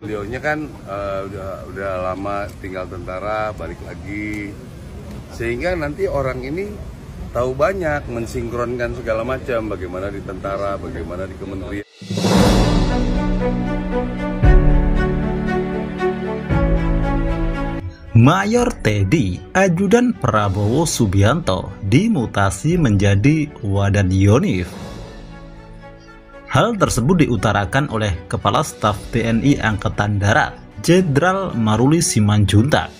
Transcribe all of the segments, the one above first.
Beliaunya kan udah lama tinggal tentara, balik lagi, sehingga nanti orang ini tahu banyak, mensinkronkan segala macam, bagaimana di tentara, bagaimana di kementerian. Mayor Teddy, ajudan Prabowo Subianto, dimutasi menjadi Wadan Yonif. Hal tersebut diutarakan oleh Kepala Staf TNI Angkatan Darat, Jenderal Maruli Simanjuntak.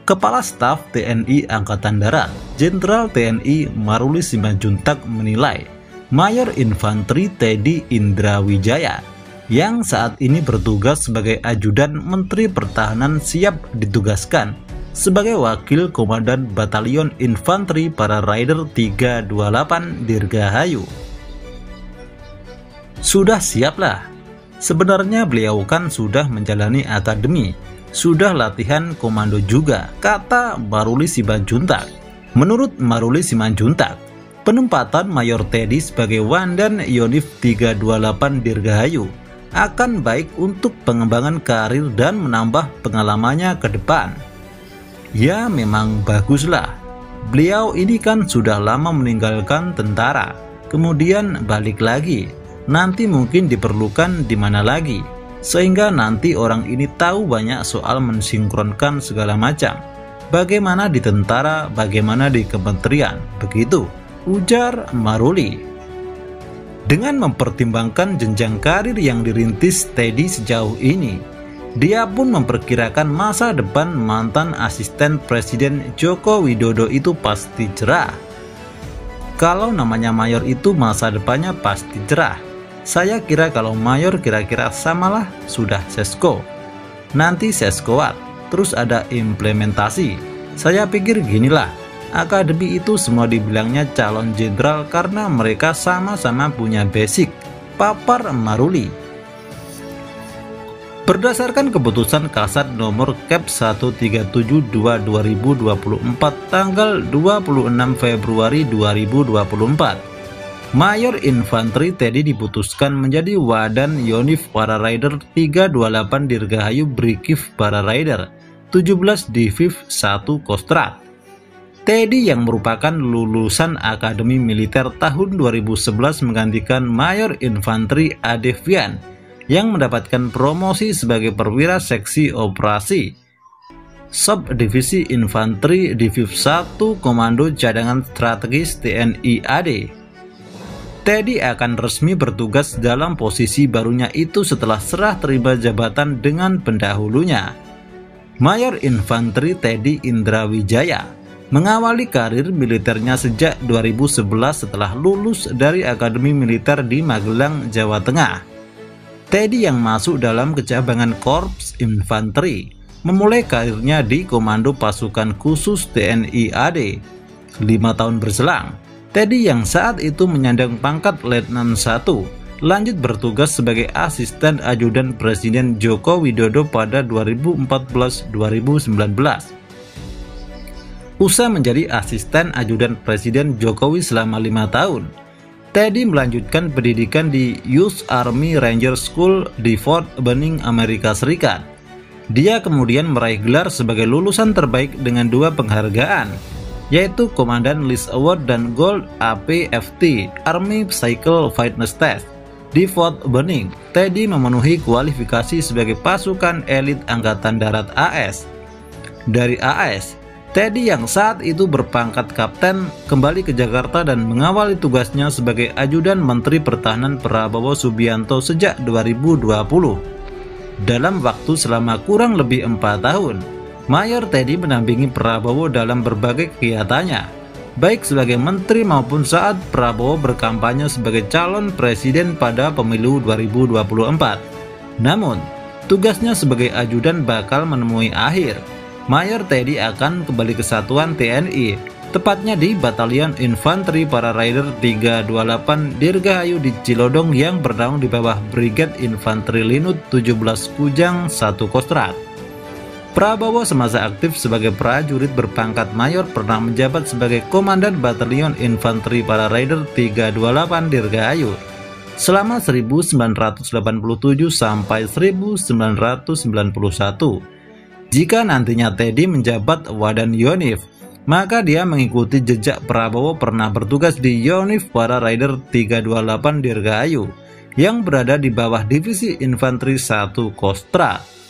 Kepala Staf TNI Angkatan Darat, Jenderal TNI Maruli Simanjuntak menilai Mayor Infanteri Teddy Indrawijaya yang saat ini bertugas sebagai ajudan Menteri Pertahanan siap ditugaskan sebagai Wakil Komandan Batalion Infanteri Para Rider 328 Dirgahayu. Sudah siaplah. Sebenarnya beliau kan sudah menjalani akademi, sudah latihan komando juga, kata Maruli Simanjuntak. Menurut Maruli Simanjuntak, penempatan Mayor Teddy sebagai Wadan Yonif 328 Dirgahayu akan baik untuk pengembangan karir dan menambah pengalamannya ke depan. Ya memang baguslah. Beliau ini kan sudah lama meninggalkan tentara, kemudian balik lagi. Nanti mungkin diperlukan di mana lagi, sehingga nanti orang ini tahu banyak soal mensinkronkan segala macam. Bagaimana di tentara, bagaimana di kementerian, begitu, ujar Maruli. Dengan mempertimbangkan jenjang karir yang dirintis Teddy sejauh ini, dia pun memperkirakan masa depan mantan asisten Presiden Joko Widodo itu pasti cerah. Kalau namanya Mayor itu masa depannya pasti cerah. Saya kira kalau Mayor kira-kira samalah, sudah sesko. Nanti seskoat, terus ada implementasi. Saya pikir ginilah, akademi itu semua dibilangnya calon jenderal karena mereka sama-sama punya basic, papar Maruli. Berdasarkan keputusan Kasat nomor Kep 1372/2024 tanggal 26 Februari 2024, Mayor Infanteri Teddy diputuskan menjadi Wadan Yonif Para Rider 328 Dirgahayu Brigif Para Rider 17 Diviv 1 Kostrat. Teddy yang merupakan lulusan Akademi Militer tahun 2011 menggantikan Mayor Infanteri Adevian yang mendapatkan promosi sebagai perwira seksi operasi Subdivisi Infanteri Diviv 1 Komando Cadangan Strategis TNI AD. Teddy akan resmi bertugas dalam posisi barunya itu setelah serah terima jabatan dengan pendahulunya. Mayor Infanteri Teddy Indrawijaya mengawali karir militernya sejak 2011 setelah lulus dari Akademi Militer di Magelang, Jawa Tengah. Teddy yang masuk dalam kecabangan Korps Infanteri memulai karirnya di Komando Pasukan Khusus TNI AD. 5 tahun berselang, Teddy yang saat itu menyandang pangkat Letnan 1 lanjut bertugas sebagai asisten ajudan Presiden Joko Widodo pada 2014-2019. Usai menjadi asisten ajudan Presiden Jokowi selama 5 tahun, Teddy melanjutkan pendidikan di US Army Ranger School di Fort Benning, Amerika Serikat. Dia kemudian meraih gelar sebagai lulusan terbaik dengan 2 penghargaan, yaitu Komandan List Award dan Gold APFT Army Cycle Fitness Test. Di Fort Benning, Teddy memenuhi kualifikasi sebagai pasukan elit Angkatan Darat AS. Dari AS, Teddy yang saat itu berpangkat kapten kembali ke Jakarta dan mengawali tugasnya sebagai ajudan Menteri Pertahanan Prabowo Subianto sejak 2020. Dalam waktu selama kurang lebih 4 tahun, Mayor Teddy mendampingi Prabowo dalam berbagai kegiatannya, baik sebagai menteri maupun saat Prabowo berkampanye sebagai calon presiden pada pemilu 2024. Namun, tugasnya sebagai ajudan bakal menemui akhir. Mayor Teddy akan kembali ke satuan TNI, tepatnya di Batalion Infanteri Para Rider 328 Dirgahayu di Cilodong yang bernaung di bawah Brigade Infanteri Linut 17 Kujang 1 Kostrat. Prabowo semasa aktif sebagai prajurit berpangkat mayor pernah menjabat sebagai Komandan Batalion Infanteri Para Rider 328 Dirgahayu. selama 1987 sampai 1991. Jika nantinya Teddy menjabat Wadan Yonif, maka dia mengikuti jejak Prabowo pernah bertugas di Yonif para Rider 328 Dirgahayu yang berada di bawah Divisi Infanteri 1 Kostra.